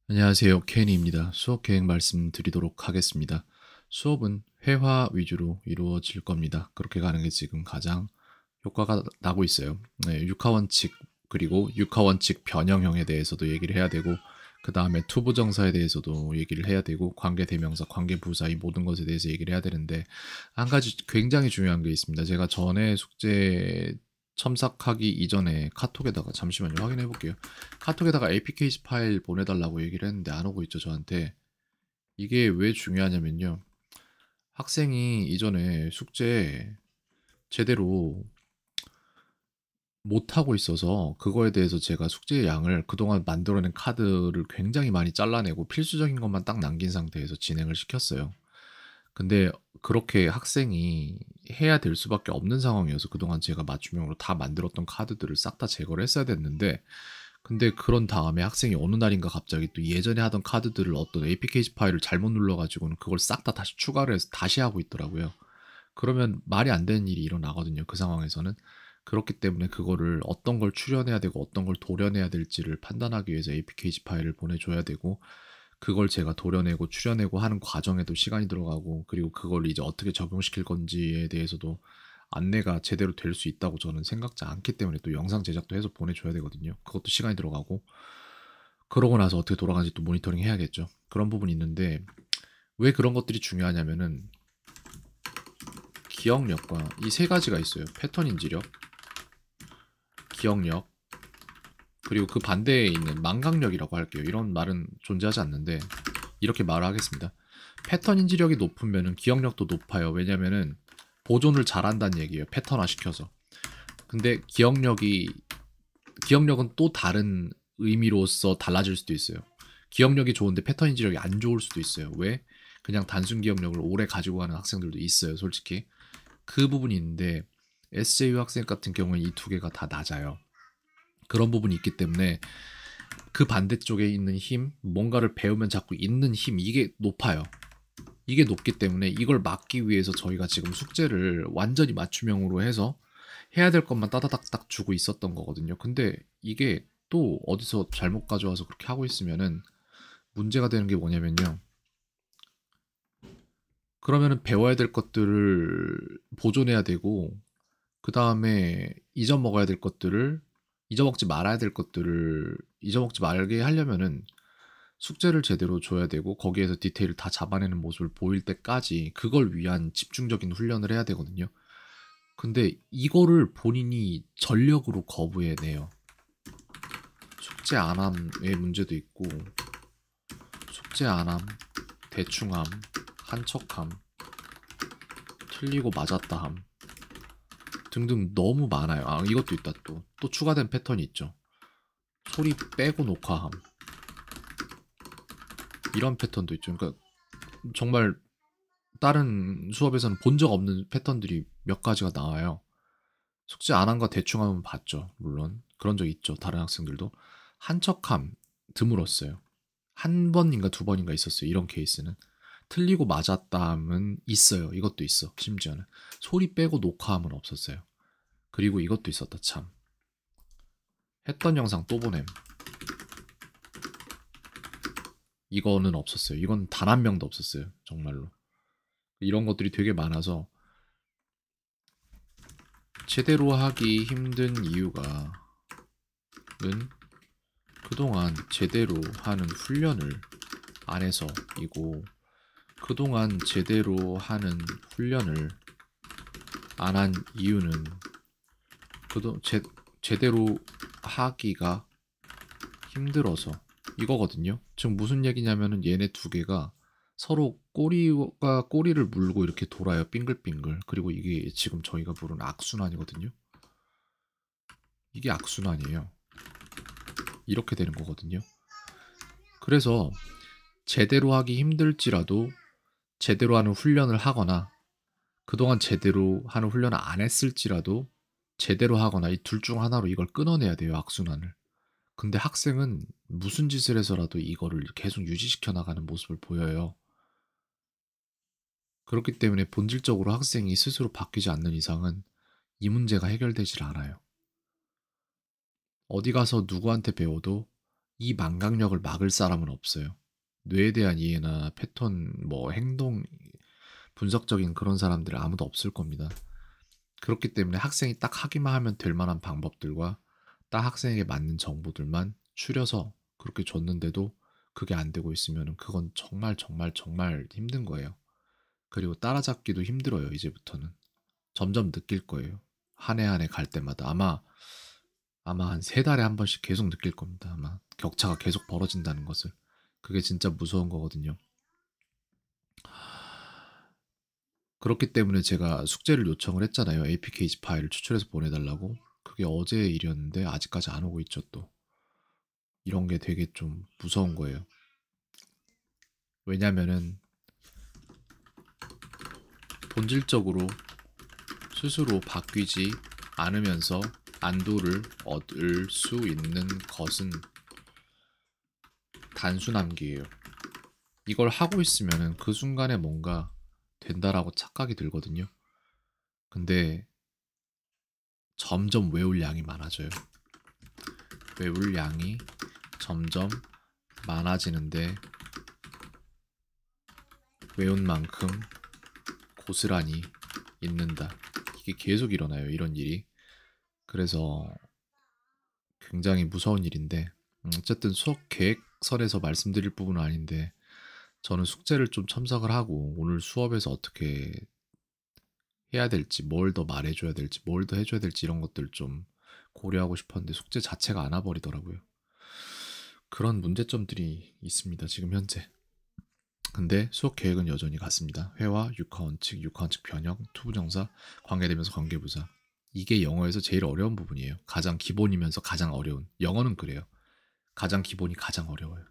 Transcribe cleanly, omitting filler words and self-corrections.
안녕하세요. 케니입니다. 수업 계획 말씀드리도록 하겠습니다. 수업은 회화 위주로 이루어질 겁니다. 그렇게 가는 게 지금 가장 효과가 나고 있어요. 네, 육하원칙 그리고 육하원칙 변형형에 대해서도 얘기를 해야 되고 그 다음에 투부정사에 대해서도 얘기를 해야 되고 관계대명사, 관계부사 이 모든 것에 대해서 얘기를 해야 되는데 한 가지 굉장히 중요한 게 있습니다. 제가 전에 숙제 첨삭하기 이전에 카톡에다가 잠시만요. 확인해 볼게요. 카톡에다가 APK 파일 보내달라고 얘기를 했는데 안 오고 있죠, 저한테. 이게 왜 중요하냐면요. 학생이 이전에 숙제 제대로 못하고 있어서 그거에 대해서 제가 숙제의 양을 그동안 만들어낸 카드를 굉장히 많이 잘라내고 필수적인 것만 딱 남긴 상태에서 진행을 시켰어요. 근데 그렇게 학생이 해야 될 수밖에 없는 상황이어서 그동안 제가 맞춤형으로 다 만들었던 카드들을 싹 다 제거를 했어야 됐는데 근데 그런 다음에 학생이 어느 날인가 갑자기 또 예전에 하던 카드들을 어떤 APK 파일을 잘못 눌러가지고는 그걸 싹 다 다시 추가를 해서 다시 하고 있더라고요. 그러면 말이 안 되는 일이 일어나거든요. 그 상황에서는. 그렇기 때문에 그거를 어떤 걸 추려내야 되고 어떤 걸 도려내야 될지를 판단하기 위해서 APK 파일을 보내줘야 되고 그걸 제가 도려내고 추려내고 하는 과정에도 시간이 들어가고 그리고 그걸 이제 어떻게 적용시킬 건지에 대해서도 안내가 제대로 될 수 있다고 저는 생각지 않기 때문에 또 영상 제작도 해서 보내줘야 되거든요. 그것도 시간이 들어가고 그러고 나서 어떻게 돌아가는지 또 모니터링 해야겠죠. 그런 부분이 있는데 왜 그런 것들이 중요하냐면은 기억력과 이 세 가지가 있어요. 패턴 인지력, 기억력, 그리고 그 반대에 있는 망각력이라고 할게요. 이런 말은 존재하지 않는데 이렇게 말을 하겠습니다. 패턴 인지력이 높으면 기억력도 높아요. 왜냐면은 보존을 잘한다는 얘기예요. 패턴화 시켜서. 근데 기억력은 또 다른 의미로서 달라질 수도 있어요. 기억력이 좋은데 패턴 인지력이 안 좋을 수도 있어요. 왜? 그냥 단순 기억력을 오래 가지고 가는 학생들도 있어요. 솔직히. 그 부분이 있는데 SJU 학생 같은 경우는 이 두 개가 다 낮아요. 그런 부분이 있기 때문에 그 반대쪽에 있는 힘, 뭔가를 배우면 자꾸 있는 힘, 이게 높아요. 이게 높기 때문에 이걸 막기 위해서 저희가 지금 숙제를 완전히 맞춤형으로 해서 해야 될 것만 따다닥딱 주고 있었던 거거든요. 근데 이게 또 어디서 잘못 가져와서 그렇게 하고 있으면은 문제가 되는 게 뭐냐면요. 그러면은 배워야 될 것들을 보존해야 되고 그 다음에 잊어먹어야 될 것들을 잊어먹지 말아야 될 것들을 잊어먹지 말게 하려면은 숙제를 제대로 줘야 되고 거기에서 디테일을 다 잡아내는 모습을 보일 때까지 그걸 위한 집중적인 훈련을 해야 되거든요. 근데 이거를 본인이 전력으로 거부해내요. 숙제 안함의 문제도 있고 숙제 안함, 대충함, 한척함, 틀리고 맞았다함 등등 너무 많아요. 아 이것도 있다 또 추가된 패턴이 있죠. 소리 빼고 녹화함 이런 패턴도 있죠. 그러니까 정말 다른 수업에서는 본 적 없는 패턴들이 몇 가지가 나와요. 숙제 안 한 거 대충 하면 봤죠. 물론 그런 적 있죠. 다른 학생들도 한척함 드물었어요. 한 번인가 두 번인가 있었어요. 이런 케이스는 틀리고 맞았다함은 있어요. 이것도 있어. 심지어는 소리 빼고 녹화함은 없었어요. 그리고 이것도 있었다 참. 했던 영상 또 보냄. 이거는 없었어요. 이건 단 한 명도 없었어요. 정말로. 이런 것들이 되게 많아서 제대로 하기 힘든 이유가는 그동안 제대로 하는 훈련을 안 해서이고 그동안 제대로 하는 훈련을 안 한 이유는 제대로 하기가 힘들어서 이거거든요. 지금 무슨 얘기냐면은 얘네 두 개가 서로 꼬리를 물고 이렇게 돌아요. 빙글빙글. 그리고 이게 지금 저희가 부르는 악순환이거든요. 이게 악순환이에요. 이렇게 되는 거거든요. 그래서 제대로 하기 힘들지라도 제대로 하는 훈련을 하거나 그동안 제대로 하는 훈련을 안 했을지라도 제대로 하거나 이 둘 중 하나로 이걸 끊어내야 돼요. 악순환을. 근데 학생은 무슨 짓을 해서라도 이거를 계속 유지시켜 나가는 모습을 보여요. 그렇기 때문에 본질적으로 학생이 스스로 바뀌지 않는 이상은 이 문제가 해결되질 않아요. 어디 가서 누구한테 배워도 이 망각력을 막을 사람은 없어요. 뇌에 대한 이해나 패턴 뭐 행동 분석적인 그런 사람들은 아무도 없을 겁니다. 그렇기 때문에 학생이 딱 하기만 하면 될 만한 방법들과 딱 학생에게 맞는 정보들만 추려서 그렇게 줬는데도 그게 안 되고 있으면 그건 정말 정말 정말 힘든 거예요. 그리고 따라잡기도 힘들어요, 이제부터는. 점점 느낄 거예요. 한 해 한 해 갈 때마다 아마 한 3달에 한 번씩 계속 느낄 겁니다. 아마 격차가 계속 벌어진다는 것을. 그게 진짜 무서운 거거든요. 그렇기 때문에 제가 숙제를 요청을 했잖아요. APK 파일을 추출해서 보내달라고. 그게 어제 일이었는데 아직까지 안 오고 있죠, 또. 이런 게 되게 좀 무서운 거예요. 왜냐면은 본질적으로 스스로 바뀌지 않으면서 안도를 얻을 수 있는 것은 단순함기예요. 이걸 하고 있으면은 그 순간에 뭔가 된다라고 착각이 들거든요. 근데 점점 외울 양이 많아져요. 외울 양이 점점 많아지는데 외운 만큼 고스란히 잊는다. 이게 계속 일어나요, 이런 일이. 그래서 굉장히 무서운 일인데 어쨌든 수업 계획설에서 말씀드릴 부분은 아닌데 저는 숙제를 좀 첨삭을 하고 오늘 수업에서 어떻게 해야 될지, 뭘 더 말해줘야 될지, 뭘 더 해줘야 될지 이런 것들 좀 고려하고 싶었는데 숙제 자체가 안 와버리더라고요. 그런 문제점들이 있습니다, 지금 현재. 근데 수업 계획은 여전히 같습니다. 회화, 육하원칙, 육하원칙 변형, 투부정사, 관계대명사, 관계부사. 이게 영어에서 제일 어려운 부분이에요. 가장 기본이면서 가장 어려운. 영어는 그래요. 가장 기본이 가장 어려워요.